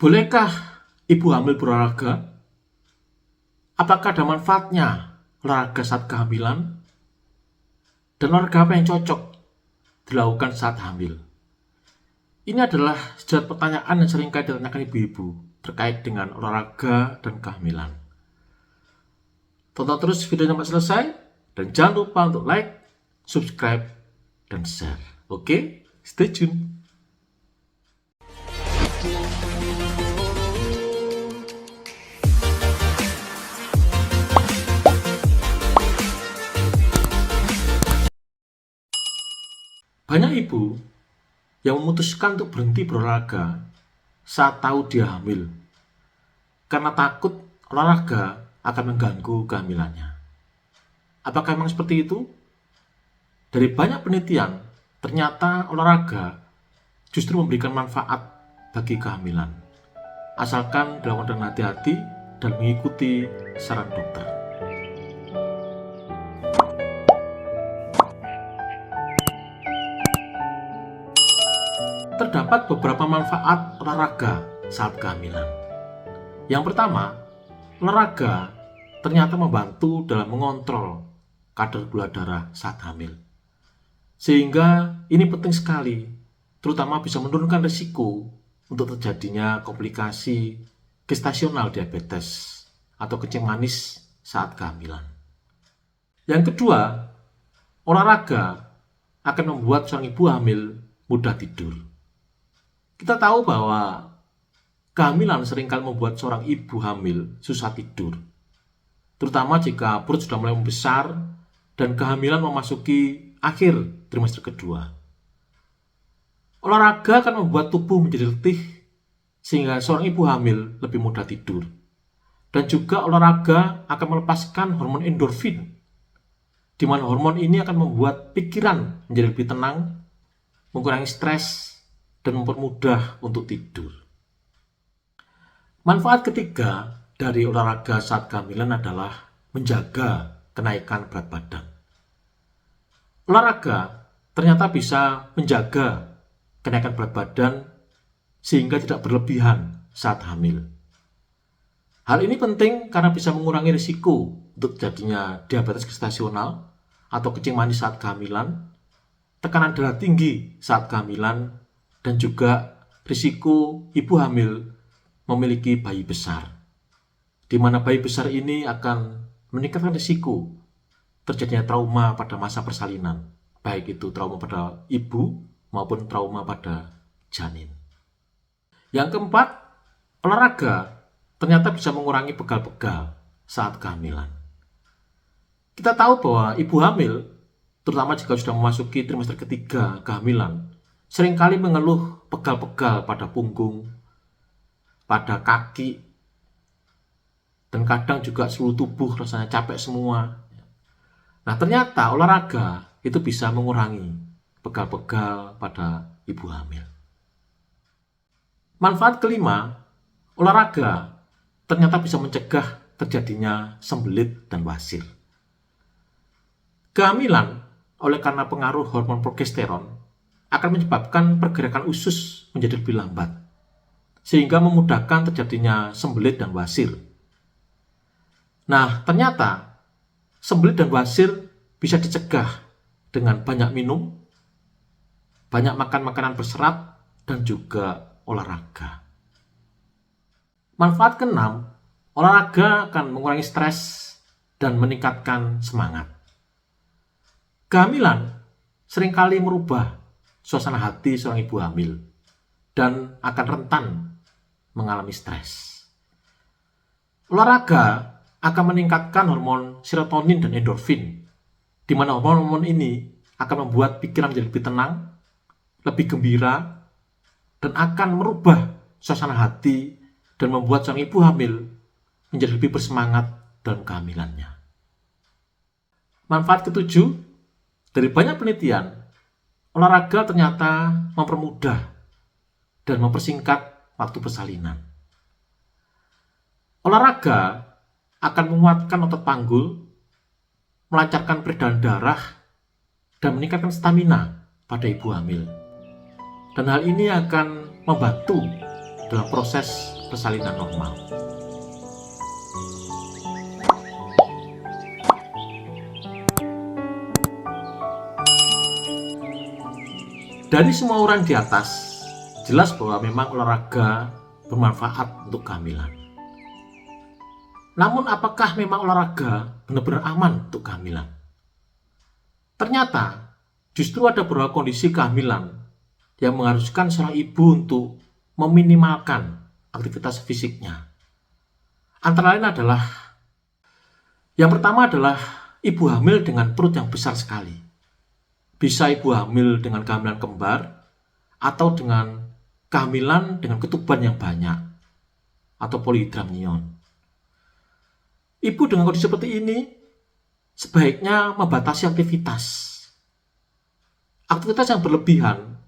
Bolehkah ibu hamil berolahraga? Apakah ada manfaatnya olahraga saat kehamilan? Dan olahraga apa yang cocok dilakukan saat hamil? Ini adalah sejumlah pertanyaan yang sering kali ditanyakan ibu-ibu terkait dengan olahraga dan kehamilan. Tonton terus videonya sampai selesai dan jangan lupa untuk like, subscribe, dan share. Oke, stay tune. Banyak ibu yang memutuskan untuk berhenti berolahraga saat tahu dia hamil karena takut olahraga akan mengganggu kehamilannya. Apakah memang seperti itu? Dari banyak penelitian, ternyata olahraga justru memberikan manfaat bagi kehamilan, asalkan dilakukan dengan hati-hati dan mengikuti saran dokter. Terdapat beberapa manfaat olahraga saat kehamilan. Yang pertama, olahraga ternyata membantu dalam mengontrol kadar gula darah saat hamil. Sehingga ini penting sekali, terutama bisa menurunkan risiko untuk terjadinya komplikasi gestasional diabetes atau kencing manis saat kehamilan. Yang kedua, olahraga akan membuat seorang ibu hamil mudah tidur. Kita tahu bahwa kehamilan seringkali membuat seorang ibu hamil susah tidur, terutama jika perut sudah mulai membesar dan kehamilan memasuki akhir trimester kedua. Olahraga akan membuat tubuh menjadi letih sehingga seorang ibu hamil lebih mudah tidur. Dan juga olahraga akan melepaskan hormon endorfin, di mana hormon ini akan membuat pikiran menjadi lebih tenang, mengurangi stres, dan mempermudah untuk tidur. Manfaat ketiga dari olahraga saat kehamilan adalah menjaga kenaikan berat badan. Olahraga ternyata bisa menjaga kenaikan berat badan sehingga tidak berlebihan saat hamil. Hal ini penting karena bisa mengurangi risiko untuk terjadinya diabetes gestasional atau kencing manis saat kehamilan, tekanan darah tinggi saat kehamilan, dan juga risiko ibu hamil memiliki bayi besar, di mana bayi besar ini akan meningkatkan risiko terjadinya trauma pada masa persalinan, baik itu trauma pada ibu maupun trauma pada janin. Yang keempat, olahraga ternyata bisa mengurangi pegal-pegal saat kehamilan. Kita tahu bahwa ibu hamil, terutama jika sudah memasuki trimester ketiga kehamilan, seringkali mengeluh pegal-pegal pada punggung, pada kaki, dan kadang juga seluruh tubuh rasanya capek semua. Nah, ternyata olahraga itu bisa mengurangi pegal-pegal pada ibu hamil. Manfaat kelima, olahraga ternyata bisa mencegah terjadinya sembelit dan wasir. Kehamilan oleh karena pengaruh hormon progesteron akan menyebabkan pergerakan usus menjadi lebih lambat, sehingga memudahkan terjadinya sembelit dan wasir. Nah, ternyata sembelit dan wasir bisa dicegah dengan banyak minum, banyak makan makanan berserat, dan juga olahraga. Manfaat keenam, olahraga akan mengurangi stres dan meningkatkan semangat. Kehamilan seringkali merubah suasana hati seorang ibu hamil dan akan rentan mengalami stres. Olahraga akan meningkatkan hormon serotonin dan endorfin, di mana hormon-hormon ini akan membuat pikiran menjadi lebih tenang, lebih gembira, dan akan merubah suasana hati dan membuat sang ibu hamil menjadi lebih bersemangat dalam kehamilannya. Manfaat ketujuh, dari banyak penelitian, olahraga ternyata mempermudah dan mempersingkat waktu persalinan. Olahraga akan menguatkan otot panggul, melancarkan peredaran darah, dan meningkatkan stamina pada ibu hamil. Dan hal ini akan membantu dalam proses persalinan normal. Dari semua uraian di atas, jelas bahwa memang olahraga bermanfaat untuk kehamilan. Namun apakah memang olahraga benar-benar aman untuk kehamilan? Ternyata justru ada beberapa kondisi kehamilan yang mengharuskan seorang ibu untuk meminimalkan aktivitas fisiknya. Antara lain adalah, yang pertama adalah ibu hamil dengan perut yang besar sekali. Bisa ibu hamil dengan kehamilan kembar atau dengan kehamilan dengan ketuban yang banyak atau polihidramnion. Ibu dengan kondisi seperti ini sebaiknya membatasi aktivitas. Aktivitas yang berlebihan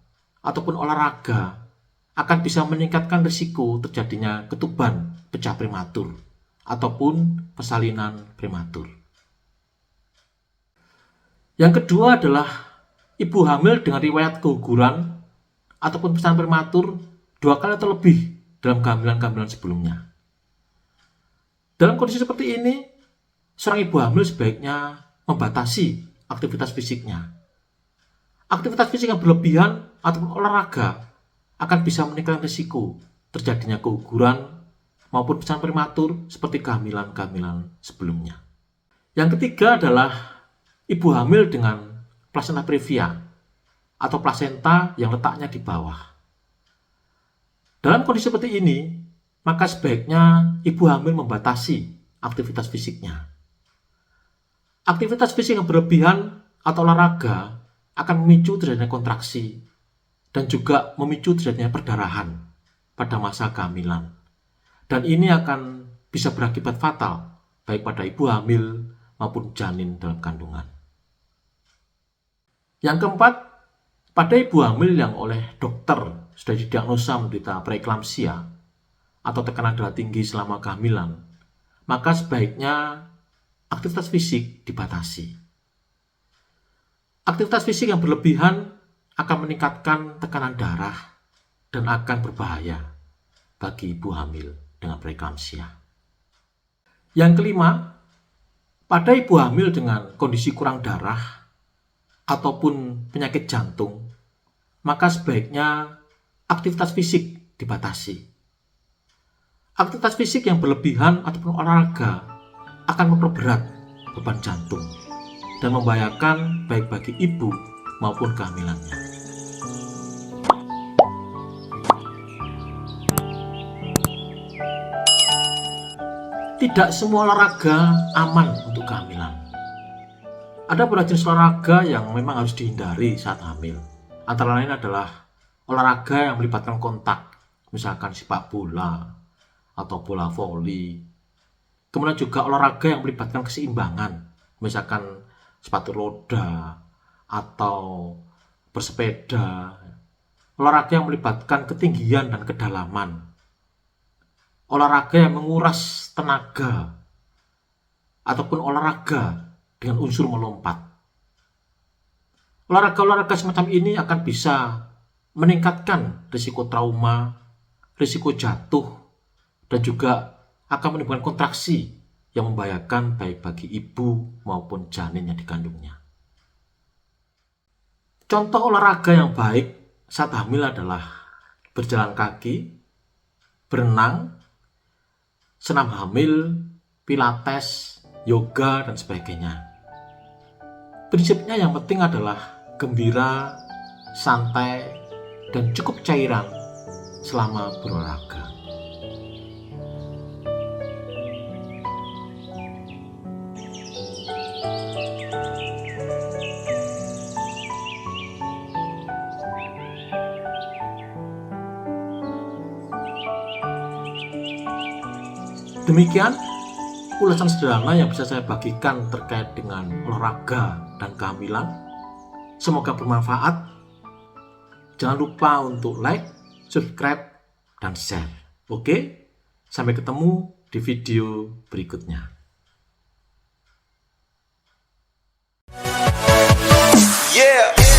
ataupun olahraga akan bisa meningkatkan risiko terjadinya ketuban pecah prematur ataupun persalinan prematur. Yang kedua adalah ibu hamil dengan riwayat keguguran ataupun persalinan prematur 2 kali atau lebih dalam kehamilan-kehamilan sebelumnya. Dalam kondisi seperti ini, seorang ibu hamil sebaiknya membatasi aktivitas fisiknya. Aktivitas fisik yang berlebihan ataupun olahraga akan bisa meningkatkan risiko terjadinya keguguran maupun persalinan prematur seperti kehamilan-kehamilan sebelumnya. Yang ketiga adalah ibu hamil dengan plasenta previa atau plasenta yang letaknya di bawah. Dalam kondisi seperti ini, maka sebaiknya ibu hamil membatasi aktivitas fisiknya. Aktivitas fisik yang berlebihan atau olahraga akan memicu terjadinya kontraksi dan juga memicu terjadinya perdarahan pada masa kehamilan. Dan ini akan bisa berakibat fatal baik pada ibu hamil maupun janin dalam kandungan. Yang keempat, pada ibu hamil yang oleh dokter sudah didiagnosa menderita preeklamsia atau tekanan darah tinggi selama kehamilan, maka sebaiknya aktivitas fisik dibatasi. Aktivitas fisik yang berlebihan akan meningkatkan tekanan darah dan akan berbahaya bagi ibu hamil dengan preeklamsia. Yang kelima, pada ibu hamil dengan kondisi kurang darah ataupun penyakit jantung, maka sebaiknya aktivitas fisik dibatasi. Aktivitas fisik yang berlebihan ataupun olahraga akan memperberat beban jantung dan membahayakan baik bagi ibu maupun kehamilannya. Tidak semua olahraga aman untuk kehamilan. Ada beberapa jenis olahraga yang memang harus dihindari saat hamil. Antara lain adalah olahraga yang melibatkan kontak, misalkan sepak bola atau bola voli. Kemudian juga olahraga yang melibatkan keseimbangan, misalkan sepatu roda atau bersepeda. Olahraga yang melibatkan ketinggian dan kedalaman. Olahraga yang menguras tenaga ataupun olahraga dengan unsur melompat. Olahraga-olahraga semacam ini akan bisa meningkatkan risiko trauma, risiko jatuh, dan juga akan menimbulkan kontraksi yang membahayakan baik bagi ibu maupun janin yang dikandungnya. Contoh olahraga yang baik saat hamil adalah berjalan kaki, berenang, senam hamil, pilates, yoga, dan sebagainya. Prinsipnya yang penting adalah gembira, santai, dan cukup cairan selama berolahraga. Demikian ulasan sederhana yang bisa saya bagikan terkait dengan olahraga dan kehamilan. Semoga bermanfaat. Jangan lupa untuk like, subscribe, dan share. Oke? Sampai ketemu di video berikutnya. Yeah.